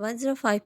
105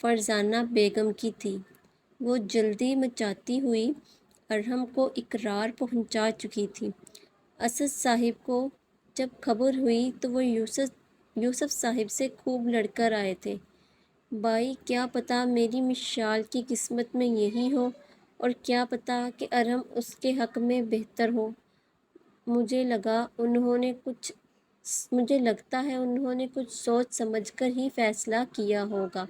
فرزانہ بیگم کی تھی۔ وہ جلدی مچاتی ہوئی ارحم کو اقرار پہنچا چکی تھی۔ اسد صاحب کو جب خبر ہوئی تو وہ یوسف صاحب سے خوب لڑ کر آئے تھے۔ بھائی، کیا پتہ میری مشال کی قسمت میں یہی ہو، اور کیا پتہ کہ ارحم اس کے حق میں بہتر ہو۔ مجھے لگتا ہے انہوں نے کچھ سوچ سمجھ کر ہی فیصلہ کیا ہوگا۔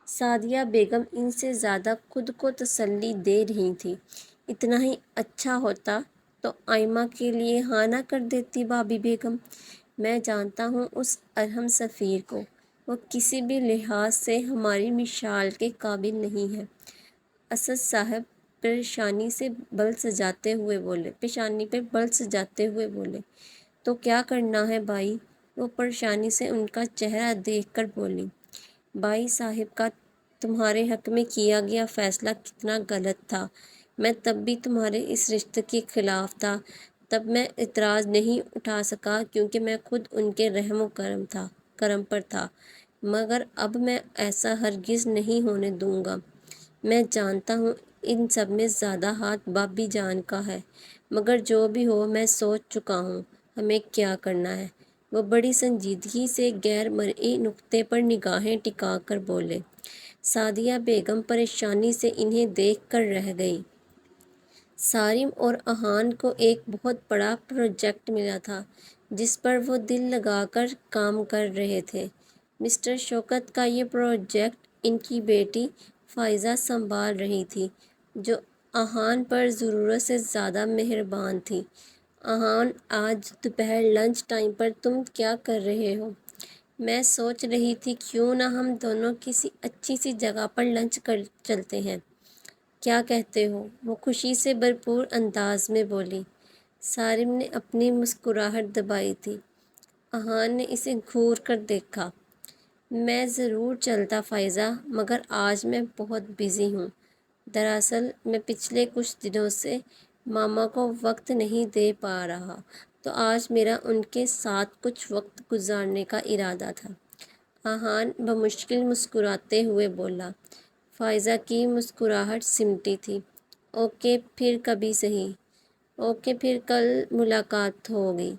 سعدیہ بیگم ان سے زیادہ خود کو تسلی دے رہی تھی۔ اتنا ہی اچھا ہوتا تو آئمہ کے لیے ہاں نہ کر دیتی بھابی بیگم۔ میں جانتا ہوں اس ارحم سفیر کو، وہ کسی بھی لحاظ سے ہماری مشال کے قابل نہیں ہے۔ اسد صاحب پیشانی پہ بل سجاتے ہوئے بولے۔ تو کیا کرنا ہے بھائی؟ وہ پریشانی سے ان کا چہرہ دیکھ کر بولی۔ بھائی صاحب کا تمہارے حق میں کیا گیا فیصلہ کتنا غلط تھا۔ میں تب بھی تمہارے اس رشتے کے خلاف تھا، تب میں اعتراض نہیں اٹھا سکا کیونکہ میں خود ان کے رحم و کرم پر تھا، مگر اب میں ایسا ہرگز نہیں ہونے دوں گا۔ میں جانتا ہوں ان سب میں زیادہ ہاتھ بھابی جان کا ہے، مگر جو بھی ہو میں سوچ چکا ہوں ہمیں کیا کرنا ہے۔ وہ بڑی سنجیدگی سے غیر مرئی نقطے پر نگاہیں ٹکا کر بولے۔ سعدیہ بیگم پریشانی سے انہیں دیکھ کر رہ گئی۔ صارم اور اذہان کو ایک بہت بڑا پروجیکٹ ملا تھا جس پر وہ دل لگا کر کام کر رہے تھے۔ مسٹر شوکت کا یہ پروجیکٹ ان کی بیٹی فائزہ سنبھال رہی تھی، جو اذہان پر ضرورت سے زیادہ مہربان تھی۔ اذہان، آج دوپہر لنچ ٹائم پر تم کیا کر رہے ہو؟ میں سوچ رہی تھی کیوں نہ ہم دونوں کسی اچھی سی جگہ پر لنچ کر چلتے ہیں، کیا کہتے ہو؟ وہ خوشی سے بھرپور انداز میں بولی۔ صارم نے اپنی مسکراہٹ دبائی تھی۔ اذہان نے اسے گھور کر دیکھا۔ میں ضرور چلتا فائزہ، مگر آج میں بہت بزی ہوں۔ دراصل میں پچھلے کچھ دنوں سے ماما کو وقت نہیں دے پا رہا، تو آج میرا ان کے ساتھ کچھ وقت گزارنے کا ارادہ تھا۔ اذہان بمشکل مسکراتے ہوئے بولا۔ فائزہ کی مسکراہٹ سمٹی تھی۔ اوکے، پھر کبھی صحیح۔ اوکے، پھر کل ملاقات ہوگی۔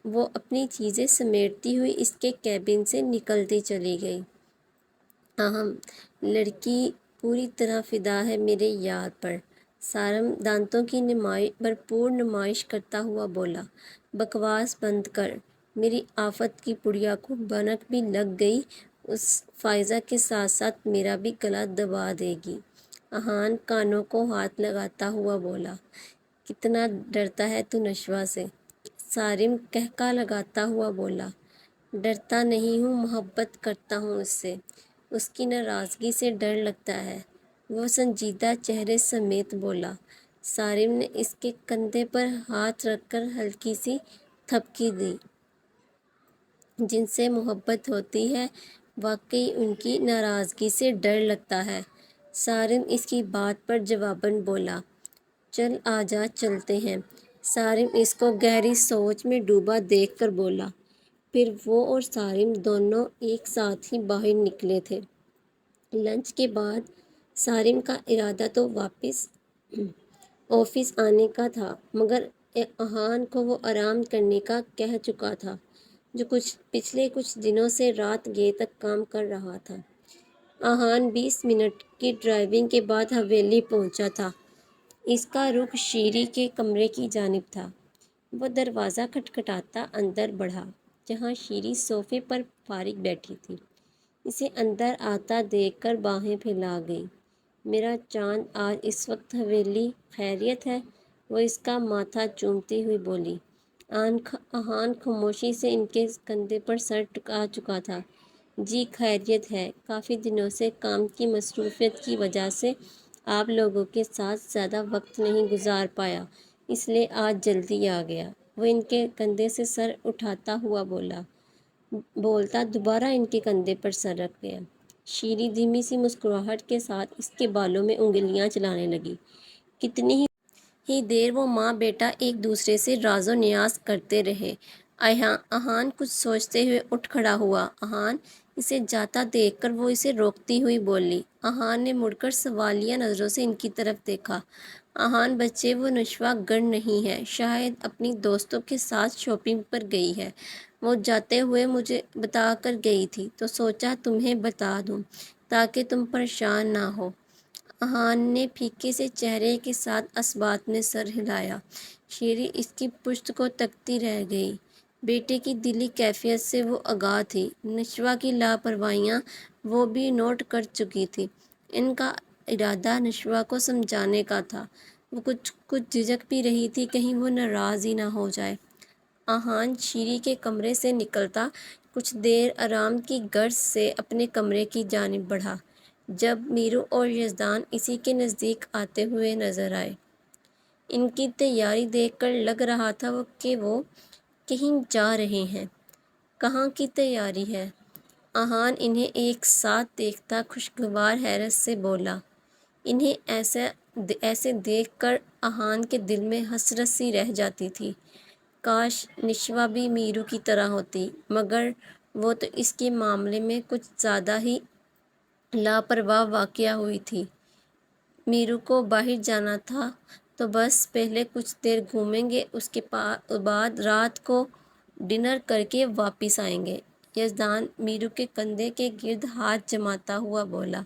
وہ اپنی چیزیں سمیٹتی ہوئی اس کے کیبن سے نکلتی چلی گئی۔ لڑکی پوری طرح فدا ہے میرے یار پر، صارم دانتوں کی بھرپور نمائش کرتا ہوا بولا۔ بکواس بند کر، میری آفت کی پڑیا کو بھنک بھی لگ گئی، اس فائزہ کے ساتھ ساتھ میرا بھی گلا دبا دے گی۔ اذہان کانوں کو ہاتھ لگاتا ہوا بولا۔ کتنا ڈرتا ہے تو نشوہ سے؟ صارم قہقہہ لگاتا ہوا بولا۔ ڈرتا نہیں ہوں، محبت کرتا ہوں اس سے، اس کی ناراضگی سے ڈر لگتا ہے، وہ سنجیدہ چہرے سمیت بولا۔ صارم نے اس کے کندھے پر ہاتھ رکھ کر ہلکی سی تھپکی دی۔ جن سے محبت ہوتی ہے واقعی ان کی ناراضگی سے ڈر لگتا ہے۔ صارم اس کی بات پر جواباً بولا۔ چل آجا، چلتے ہیں۔ صارم اس کو گہری سوچ میں ڈوبا دیکھ کر بولا۔ پھر وہ اور صارم دونوں ایک ساتھ ہی باہر نکلے تھے۔ لنچ کے بعد صارم کا ارادہ تو واپس آفس آنے کا تھا، مگر اذہان کو وہ آرام کرنے کا کہہ چکا تھا، جو پچھلے کچھ دنوں سے رات گئے تک کام کر رہا تھا۔ اذہان 20 منٹ کی ڈرائیونگ کے بعد حویلی پہنچا تھا۔ اس کا رخ شیری کے کمرے کی جانب تھا۔ وہ دروازہ کھٹکھٹاتا اندر بڑھا، جہاں شیری صوفے پر فارغ بیٹھی تھی۔ اسے اندر آتا دیکھ کر باہیں پھیلا گئی۔ میرا چاند، آج اس وقت حویلی، خیریت ہے؟ وہ اس کا ماتھا چومتی ہوئی بولی۔ اذہان خاموشی سے ان کے کندھے پر سر ٹکا چکا تھا۔ جی خیریت ہے، کافی دنوں سے کام کی مصروفیت کی وجہ سے آپ لوگوں کے ساتھ زیادہ وقت نہیں گزار پایا، اس لیے آج جلدی آ گیا۔ وہ ان کے کندھے سے سر اٹھاتا ہوا بولتا دوبارہ ان کے کندھے پر سر رکھ گیا۔ شیری دھیمی سی مسکراہٹ کے ساتھ اس کے بالوں میں انگلیاں چلانے لگی۔ کتنی ہی دیر وہ ماں بیٹا ایک دوسرے سے راز و نیاز کرتے رہے۔ اذہان کچھ سوچتے ہوئے اٹھ کھڑا ہوا۔ اذہان، اسے جاتا دیکھ کر وہ اسے روکتی ہوئی بولی۔ احان نے مڑ کر سوالیہ نظروں سے ان کی طرف دیکھا۔ احان بچے، وہ نشوہ گر نہیں ہے، شاید اپنی دوستوں کے ساتھ شاپنگ پر گئی ہے۔ وہ جاتے ہوئے مجھے بتا کر گئی تھی تو سوچا تمہیں بتا دوں تاکہ تم پریشان نہ ہو۔ احان نے پھیکے سے چہرے کے ساتھ اس بات میں سر ہلایا۔ شیری اس کی پشت کو تکتی رہ گئی۔ بیٹے کی دلی کیفیت سے وہ آگاہ تھی۔ نشوہ کی لاپرواہیاں وہ بھی نوٹ کر چکی تھی۔ ان کا ارادہ نشوہ کو سمجھانے کا تھا۔ وہ کچھ جھجک بھی رہی تھی، کہیں وہ ناراض ہی نہ ہو جائے۔ احان شیری کے کمرے سے نکلتا کچھ دیر آرام کی غرض سے اپنے کمرے کی جانب بڑھا، جب میرو اور یزدان اسی کے نزدیک آتے ہوئے نظر آئے۔ ان کی تیاری دیکھ کر لگ رہا تھا کہ وہ کہیں جا رہے ہیں۔ کہاں کی تیاری ہے؟ احان انہیں ایک ساتھ دیکھتا خوشگوار حیرت سے بولا۔ انہیں ایسے دیکھ کر احان کے دل میں حسرت سی رہ جاتی تھی۔ کاش نشوہ بھی میرو کی طرح ہوتی، مگر وہ تو اس کے معاملے میں کچھ زیادہ ہی لاپرواہ واقع ہوئی تھی۔ میرو کو باہر جانا تھا تو بس پہلے کچھ دیر گھومیں گے، اس کے بعد رات کو ڈنر کر کے واپس آئیں گے۔ یزدان میرو کے کندھے کے گرد ہاتھ جماتا ہوا بولا۔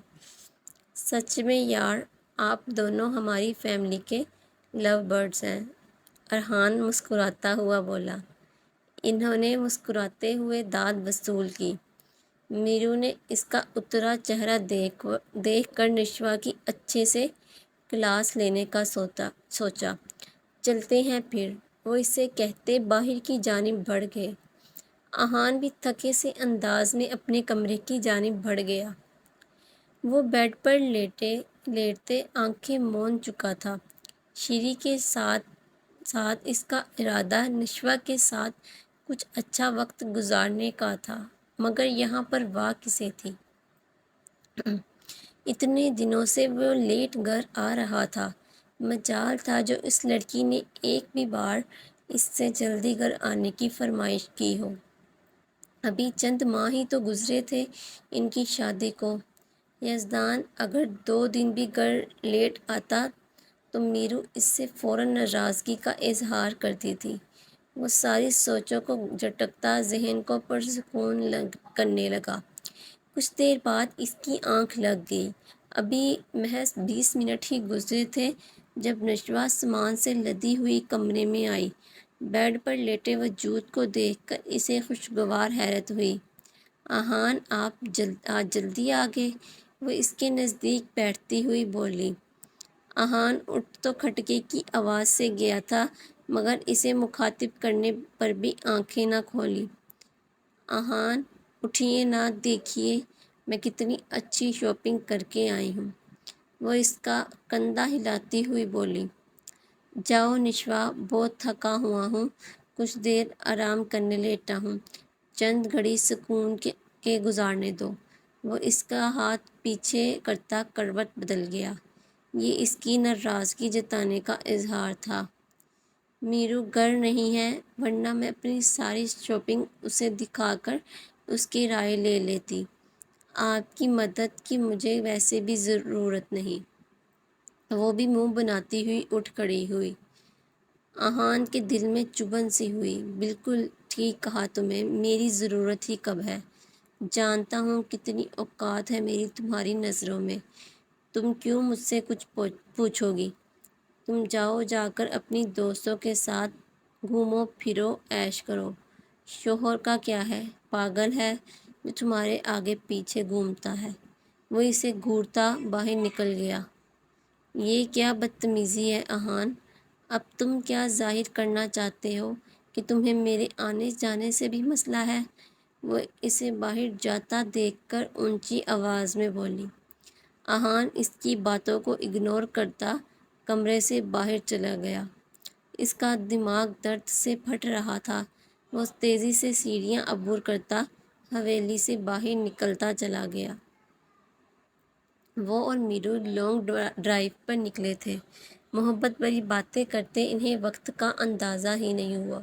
سچ میں یار، آپ دونوں ہماری فیملی کے لو برڈز ہیں، احان مسکراتا ہوا بولا۔ انہوں نے مسکراتے ہوئے داد وصول کی۔ میرو نے اس کا اترا چہرہ دیکھ کر نشوہ کی اچھے سے کلاس لینے کا سوچا۔ چلتے ہیں پھر، وہ اسے کہتے باہر کی جانب بڑھ گئے۔ احان بھی تھکے سے انداز میں اپنے کمرے کی جانب بڑھ گیا۔ وہ بیڈ پر لیٹتے آنکھیں موند چکا تھا۔ شیری کے ساتھ اس کا ارادہ نشوہ کے ساتھ کچھ اچھا وقت گزارنے کا تھا، مگر یہاں پر کسے تھی؟ اتنے دنوں سے وہ لیٹ گھر آ رہا تھا۔ مجال تھا جو اس لڑکی نے ایک بھی بار اس سے جلدی گھر آنے کی فرمائش کی ہو۔ ابھی چند ماہ ہی تو گزرے تھے ان کی شادی کو۔ یزدان اگر 2 دن بھی گھر لیٹ آتا تو میرو اس سے فوراً ناراضگی کا اظہار کرتی تھی۔ وہ ساری سوچوں کو جھٹکتا ذہن کو پرسکون کرنے لگا۔ کچھ دیر بعد اس کی آنکھ لگ گئی۔ ابھی محض 20 منٹ ہی گزرے تھے جب نشوہ سامان سے لدی ہوئی کمرے میں آئی۔ بیڈ پر لیٹے وجود کو دیکھ کر اسے خوشگوار حیرت ہوئی۔ احان، آپ آج جلدی آ گئے، وہ اس کے نزدیک بیٹھتی ہوئی بولی۔ احان اٹھ تو کھٹکے کی آواز سے گیا تھا، مگر اسے مخاطب کرنے پر بھی آنکھیں نہ کھولی۔ احان، اٹھیے نا، دیکھیے میں کتنی اچھی شاپنگ کر کے آئی ہوں، وہ اس کا کندھا ہلاتی ہوئی بولی۔ جاؤ نشوہ، بہت تھکا ہوا ہوں، کچھ دیر آرام کرنے لیٹا ہوں، چند گھڑی سکون کے گزارنے دو۔ وہ اس کا ہاتھ پیچھے کرتا کروٹ بدل گیا۔ یہ اس کی ناراضگی جتانے کا اظہار تھا۔ میرو گھر نہیں ہے، ورنہ میں اپنی ساری شاپنگ اسے دکھا کر اس کی رائے لے لیتی۔ آپ کی مدد کی مجھے ویسے بھی ضرورت نہیں۔ وہ بھی منہ بناتی ہوئی اٹھ کھڑی ہوئی۔ احان کے دل میں چبھن سی ہوئی۔ بالکل ٹھیک کہا تمہیں، میری ضرورت ہی کب ہے؟ جانتا ہوں کتنی اوقات ہے میری تمہاری نظروں میں۔ تم کیوں مجھ سے کچھ پوچھو گی؟ تم جاؤ، جا کر اپنی دوستوں کے ساتھ گھومو پھرو، عیش کرو۔ شوہر کا کیا ہے؟ پاگل ہے جو تمہارے آگے پیچھے گھومتا ہے۔ وہ اسے گھورتا باہر نکل گیا۔ یہ کیا بدتمیزی ہے احان، اب تم کیا ظاہر کرنا چاہتے ہو کہ تمہیں میرے آنے جانے سے بھی مسئلہ ہے؟ وہ اسے باہر جاتا دیکھ کر اونچی آواز میں بولی۔ احان اس کی باتوں کو اگنور کرتا کمرے سے باہر چلا گیا۔ اس کا دماغ درد سے پھٹ رہا تھا۔ وہ تیزی سے سیڑھیاں عبور کرتا حویلی سے باہر نکلتا چلا گیا۔ وہ اور میرو لانگ ڈرائیو پر نکلے تھے۔ محبت بھری باتیں کرتے انہیں وقت کا اندازہ ہی نہیں ہوا۔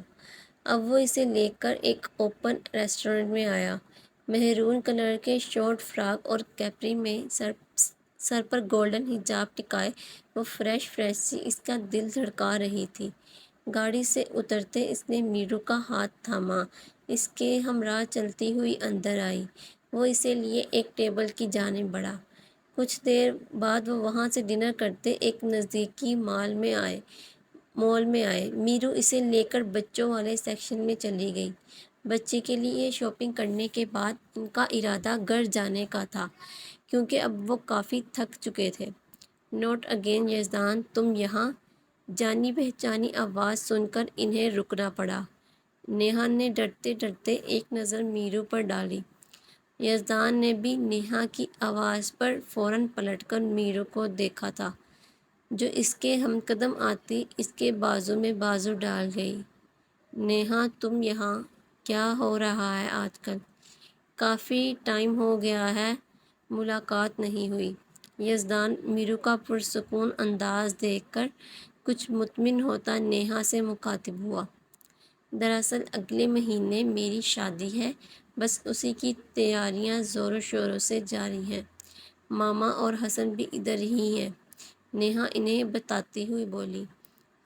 اب وہ اسے لے کر ایک اوپن ریسٹورینٹ میں آیا۔ مہرون کلر کے شارٹ فراک اور کیپری میں سر پر گولڈن حجاب ٹکائے وہ فریش سی اس کا دل دھڑکا رہی تھی۔ گاڑی سے اترتے اس نے میرو کا ہاتھ تھاما، اس کے ہمراہ چلتی ہوئی اندر آئی۔ وہ اسے لیے ایک ٹیبل کی جانب بڑھا۔ کچھ دیر بعد وہ وہاں سے ڈنر کرتے ایک نزدیکی مال میں آئے۔ میرو اسے لے کر بچوں والے سیکشن میں چلی گئی۔ بچے کے لیے شاپنگ کرنے کے بعد ان کا ارادہ گھر جانے کا تھا، کیونکہ اب وہ کافی تھک چکے تھے۔ نوٹ اگین یزدان، تم یہاں؟ جانی پہچانی آواز سن کر انہیں رکنا پڑا۔ نیہا نے ڈرتے ڈرتے ایک نظر میرو پر ڈالی۔ یزدان نے بھی نیہا کی آواز پر فوراً پلٹ کر میرو کو دیکھا تھا، جو اس کے ہم قدم آتی اس کے بازو میں بازو ڈال گئی۔ نیہا، تم یہاں؟ کیا ہو رہا ہے آج کل؟ کافی ٹائم ہو گیا ہے ملاقات نہیں ہوئی۔ یزدان میرو کا پرسکون انداز دیکھ کر کچھ مطمئن ہوتا نیہا سے مخاطب ہوا۔ دراصل اگلے مہینے میری شادی ہے، بس اسی کی تیاریاں زوروں شوروں سے جاری ہیں۔ ماما اور حسن بھی ادھر ہی ہیں، نیہا انہیں بتاتی ہوئی بولی۔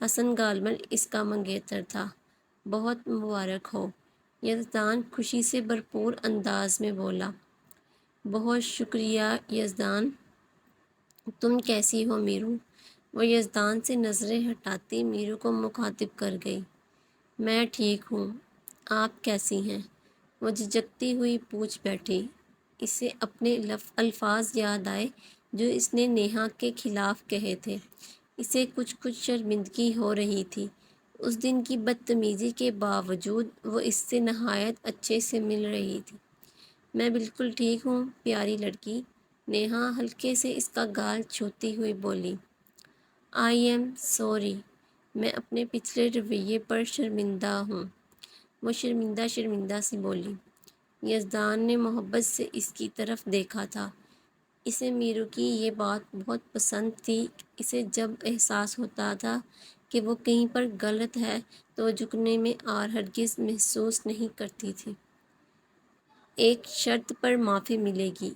حسن غالباً اس کا منگیتر تھا۔ بہت مبارک ہو، یزدان خوشی سے بھرپور انداز میں بولا۔ بہت شکریہ یزدان، تم کیسی ہو میرو؟ وہ یزدان سے نظریں ہٹاتی میرو کو مخاطب کر گئی۔ میں ٹھیک ہوں، آپ کیسی ہیں؟ وہ جھجکتی ہوئی پوچھ بیٹھی۔ اسے اپنے الفاظ یاد آئے جو اس نے نیہا کے خلاف کہے تھے۔ اسے کچھ شرمندگی ہو رہی تھی۔ اس دن کی بدتمیزی کے باوجود وہ اس سے نہایت اچھے سے مل رہی تھی۔ میں بالکل ٹھیک ہوں پیاری لڑکی، نیہا ہلکے سے اس کا گال چھوتی ہوئی بولی۔ آئی ایم سوری، میں اپنے پچھلے رویے پر شرمندہ ہوں، وہ شرمندہ سی بولی۔ یزدان نے محبت سے اس کی طرف دیکھا تھا۔ اسے میرو کی یہ بات بہت پسند تھی۔ اسے جب احساس ہوتا تھا کہ وہ کہیں پر غلط ہے تو وہ جھکنے میں آر ہرگز محسوس نہیں کرتی تھی۔ ایک شرط پر معافی ملے گی،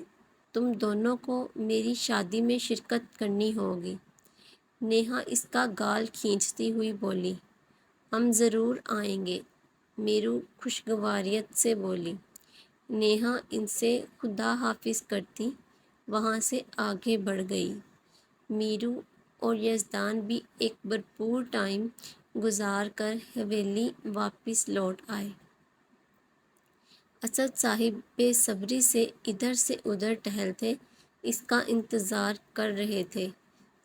تم دونوں کو میری شادی میں شرکت کرنی ہوگی، نیہا اس کا گال کھینچتی ہوئی بولی۔ ہم ضرور آئیں گے، میرو خوشگواریت سے بولی۔ نیہا ان سے خدا حافظ کرتی وہاں سے آگے بڑھ گئی۔ میرو اور یزدان بھی ایک بھرپور ٹائم گزار کر حویلی واپس لوٹ آئے۔ اسد صاحب بے صبری سے ادھر ٹہلتے اس کا انتظار کر رہے تھے۔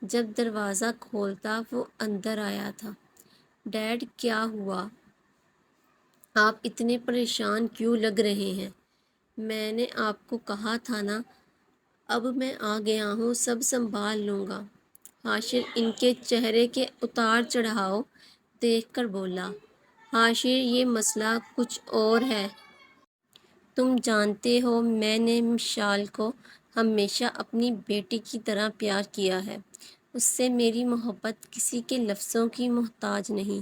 جب دروازہ کھولتا وہ اندر آیا تھا۔ ڈیڈ، کیا ہوا؟ آپ اتنے پریشان کیوں لگ رہے ہیں؟ میں نے آپ کو کہا تھا نا، اب میں آ گیا ہوں، سب سنبھال لوں گا۔ حاشر ان کے چہرے کے اتار چڑھاؤ دیکھ کر بولا۔ حاشر، یہ مسئلہ کچھ اور ہے۔ تم جانتے ہو میں نے مشال کو ہمیشہ اپنی بیٹی کی طرح پیار کیا ہے۔ اس سے میری محبت کسی کے لفظوں کی محتاج نہیں،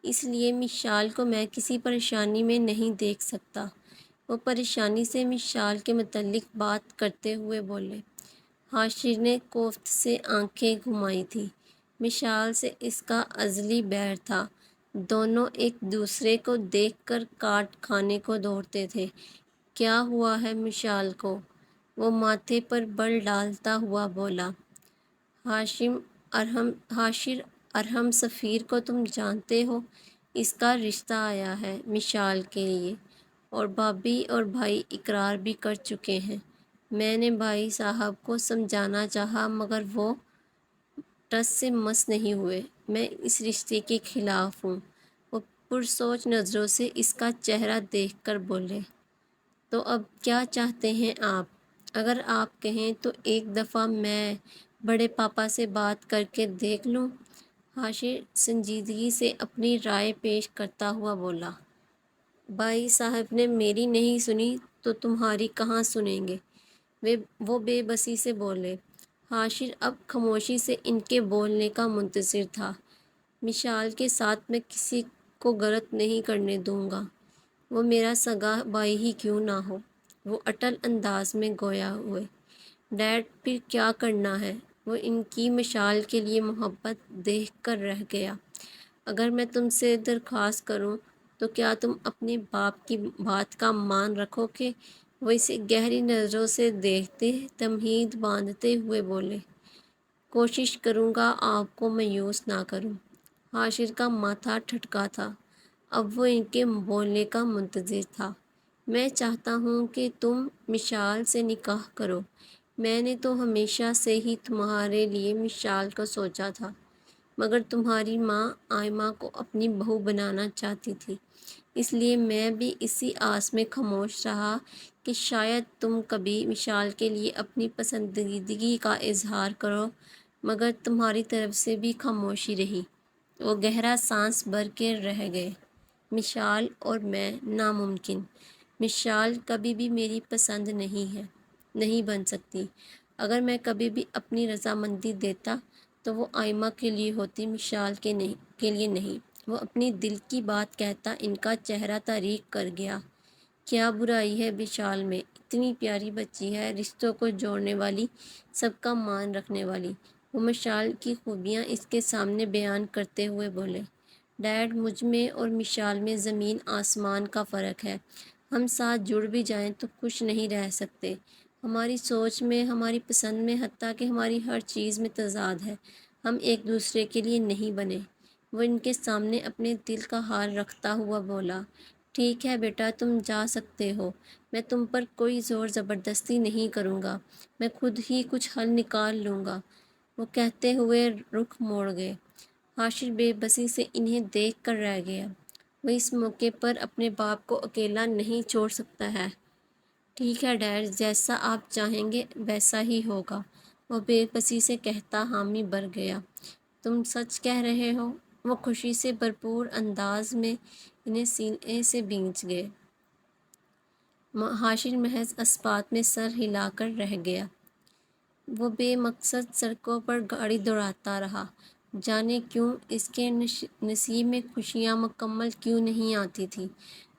اس لیے مشال کو میں کسی پریشانی میں نہیں دیکھ سکتا۔ وہ پریشانی سے مشال کے متعلق بات کرتے ہوئے بولے۔ حاشر نے کوفت سے آنکھیں گھمائی تھیں۔ مشال سے اس کا ازلی بیر تھا۔ دونوں ایک دوسرے کو دیکھ کر کاٹ کھانے کو دوڑتے تھے۔ کیا ہوا ہے مشال کو؟ وہ ماتھے پر بل ڈالتا ہوا بولا۔ حاشر ارحم سفیر کو تم جانتے ہو، اس کا رشتہ آیا ہے مشال کے لیے، اور بھابھی اور بھائی اقرار بھی کر چکے ہیں۔ میں نے بھائی صاحب کو سمجھانا چاہا مگر وہ ٹس سے مس نہیں ہوئے۔ میں اس رشتے کے خلاف ہوں۔ وہ پرسوچ نظروں سے اس کا چہرہ دیکھ کر بولے۔ تو اب کیا چاہتے ہیں آپ؟ اگر آپ کہیں تو ایک دفعہ میں بڑے پاپا سے بات کر کے دیکھ لوں، حاشر سنجیدگی سے اپنی رائے پیش کرتا ہوا بولا۔ بھائی صاحب نے میری نہیں سنی تو تمہاری کہاں سنیں گے؟ وہ بے بسی سے بولے۔ حاشر اب خاموشی سے ان کے بولنے کا منتظر تھا۔ مشال کے ساتھ میں کسی کو غلط نہیں کرنے دوں گا، وہ میرا سگا بھائی ہی کیوں نہ ہو۔ وہ اٹل انداز میں گویا ہوئے۔ ڈیڈ پھر کیا کرنا ہے؟ وہ ان کی مشال کے لیے محبت دیکھ کر رہ گیا۔ اگر میں تم سے درخواست کروں تو کیا تم اپنے باپ کی بات کا مان رکھو گے؟ وہ اسے گہری نظروں سے دیکھتے تمہید باندھتے ہوئے بولے، کوشش کروں گا آپ کو مایوس نہ کروں۔ حاشر کا ماتھا ٹھٹکا تھا، اب وہ ان کے بولنے کا منتظر تھا۔ میں چاہتا ہوں کہ تم مشال سے نکاح کرو۔ میں نے تو ہمیشہ سے ہی تمہارے لیے مشال کو سوچا تھا، مگر تمہاری ماں آئمہ کو اپنی بہو بنانا چاہتی تھی، اس لیے میں بھی اسی آس میں خاموش رہا کہ شاید تم کبھی مشال کے لیے اپنی پسندیدگی کا اظہار کرو، مگر تمہاری طرف سے بھی خاموشی رہی۔ وہ گہرا سانس بھر کے رہ گئے۔ مشال اور میں ناممکن۔ مشال کبھی بھی میری پسند نہیں بن سکتی۔ اگر میں کبھی بھی اپنی رضامندی دیتا تو وہ آئمہ کے لیے ہوتی، مشال کے لیے نہیں۔ وہ اپنی دل کی بات کہتا، ان کا چہرہ تاریک کر گیا۔ کیا برائی ہے مشال میں؟ اتنی پیاری بچی ہے، رشتوں کو جوڑنے والی، سب کا مان رکھنے والی۔ وہ مشال کی خوبیاں اس کے سامنے بیان کرتے ہوئے بولے، ڈیڈ، مجھ میں اور مشال میں زمین آسمان کا فرق ہے۔ ہم ساتھ جڑ بھی جائیں تو خوش نہیں رہ سکتے۔ ہماری سوچ میں، ہماری پسند میں، حتیٰ کہ ہماری ہر چیز میں تضاد ہے۔ ہم ایک دوسرے کے لیے نہیں بنے۔ وہ ان کے سامنے اپنے دل کا حال رکھتا ہوا بولا، ٹھیک ہے بیٹا، تم جا سکتے ہو۔ میں تم پر کوئی زور زبردستی نہیں کروں گا، میں خود ہی کچھ حل نکال لوں گا۔ وہ کہتے ہوئے رخ موڑ گئے۔ حاشر بے بسی سے انہیں دیکھ کر رہ گیا۔ وہ اس موقع پر اپنے باپ کو اکیلا نہیں چھوڑ سکتا ہے۔ ٹھیک ہے ڈیڈ، جیسا آپ چاہیں گے ویسا ہی ہوگا، وہ بے بسی سے کہتا حامی بھر گیا۔ تم سچ کہہ رہے ہو؟ وہ خوشی سے بھرپور انداز میں انہیں سینے سے بھینچ گئے۔ حاشر محض اسبات میں سر ہلا کر رہ گیا۔ وہ بے مقصد سڑکوں پر گاڑی دوڑاتا رہا۔ جانے کیوں اس کے نصیب میں خوشیاں مکمل کیوں نہیں آتی تھیں؟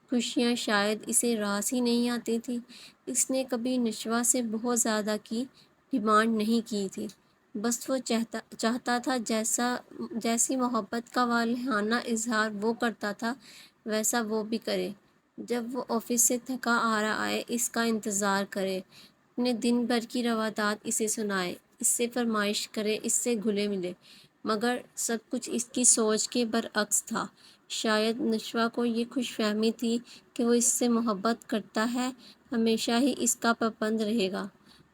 خوشیاں شاید اسے راس ہی نہیں آتی تھی۔ اس نے کبھی نشوہ سے بہت زیادہ کی ڈیمانڈ نہیں کی تھی، بس وہ چاہتا تھا جیسی محبت کا والہانہ اظہار وہ کرتا تھا ویسا وہ بھی کرے۔ جب وہ آفس سے تھکا آرہا آئے، اس کا انتظار کرے، اپنے دن بھر کی روادات اسے سنائے، اس سے فرمائش کرے، اس سے گھلے ملے، مگر سب کچھ اس کی سوچ کے برعکس تھا۔ شاید نشوہ کو یہ خوش فہمی تھی کہ وہ اس سے محبت کرتا ہے، ہمیشہ ہی اس کا پابند رہے گا،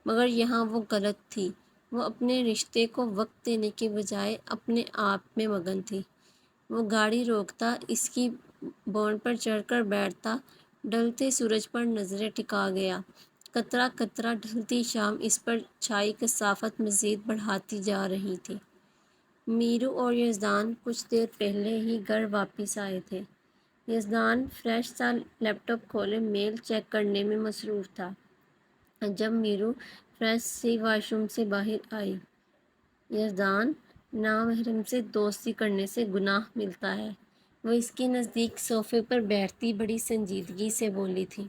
مگر یہاں وہ غلط تھی۔ وہ اپنے رشتے کو وقت دینے کے بجائے اپنے آپ میں مگن تھی۔ وہ گاڑی روکتا، اس کی بونٹ پر چڑھ کر بیٹھتا، ڈھلتے سورج پر نظریں ٹکا گیا۔ قطرہ قطرہ ڈھلتی شام اس پر چھائی کثافت مزید بڑھاتی جا رہی تھی۔ میرو اور یزدان کچھ دیر پہلے ہی گھر واپس آئے تھے۔ یزدان فریش سا لیپ ٹاپ کھولے میل چیک کرنے میں مصروف تھا جب میرو فریش سی واش روم سے باہر آئی۔ یزدان، نامحرم سے دوستی کرنے سے گناہ ملتا ہے، وہ اس کے نزدیک صوفے پر بیٹھتی بڑی سنجیدگی سے بولی تھی۔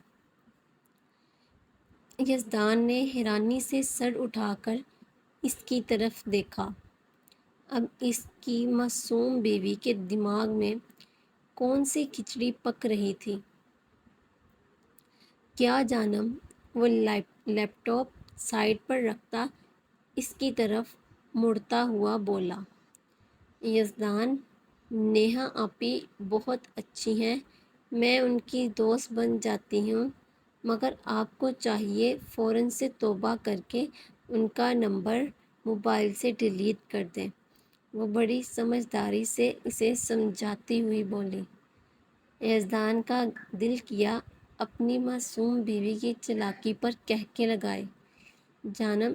یزدان نے حیرانی سے سر اٹھا کر اس کی طرف دیکھا۔ اب اس کی معصوم بیوی کے دماغ میں کون سی کھچڑی پک رہی تھی؟ کیا جانم؟ وہ لیپ ٹاپ سائیڈ پر رکھتا اس کی طرف مڑتا ہوا بولا، یزدان، نیہا آپی بہت اچھی ہیں، میں ان کی دوست بن جاتی ہوں، مگر آپ کو چاہیے فوراً سے توبہ کر کے ان کا نمبر موبائل سے ڈیلیٹ کر دیں۔ وہ بڑی سمجھداری سے اسے سمجھاتی ہوئی بولی۔ یزدان کا دل کیا اپنی معصوم بیوی کی چالاکی پر قہقہے لگائے۔ جانم،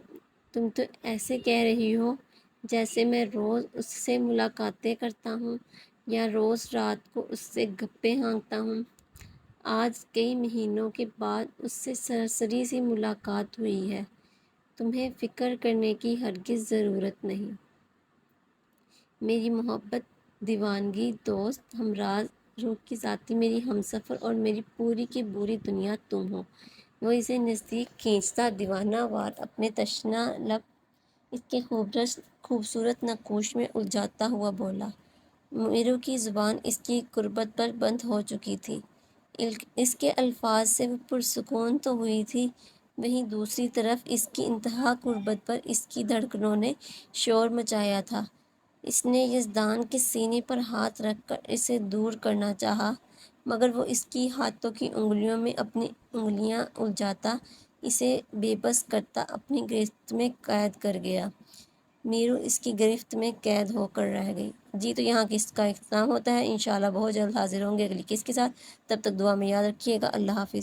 تم تو ایسے کہہ رہی ہو جیسے میں روز اس سے ملاقاتیں کرتا ہوں یا روز رات کو اس سے گپیں ہانکتا ہوں۔ آج کئی مہینوں کے بعد اس سے سرسری سی ملاقات ہوئی ہے۔ تمہیں فکر کرنے کی ہرگز ضرورت نہیں۔ میری محبت، دیوانگی، دوست، ہمراز، روح کی ساتھی، میری ہمسفر اور میری پوری کی پوری دنیا تم ہو۔ وہ اسے نزدیک کھینچتا دیوانہ وار اپنے تشنہ لب اس کے خوبصورت نقوش میں الجھاتا ہوا بولا۔ میرو کی زبان اس کی قربت پر بند ہو چکی تھی۔ اس کے الفاظ سے وہ پرسکون تو ہوئی تھی، وہیں دوسری طرف اس کی انتہا قربت پر اس کی دھڑکنوں نے شور مچایا تھا۔ اس نے یزدان کے سینے پر ہاتھ رکھ کر اسے دور کرنا چاہا، مگر وہ اس کی ہاتھوں کی انگلیوں میں اپنی انگلیاں الجھاتا، اسے بے بس کرتا اپنی گرفت میں قید کر گیا۔ میرو اس کی گرفت میں قید ہو کر رہ گئی۔ جی تو یہاں کس کا اختتام ہوتا ہے۔ انشاءاللہ بہت جلد حاضر ہوں گے اگلی کس کے ساتھ۔ تب تک دعا میں یاد رکھیے گا۔ اللہ حافظ۔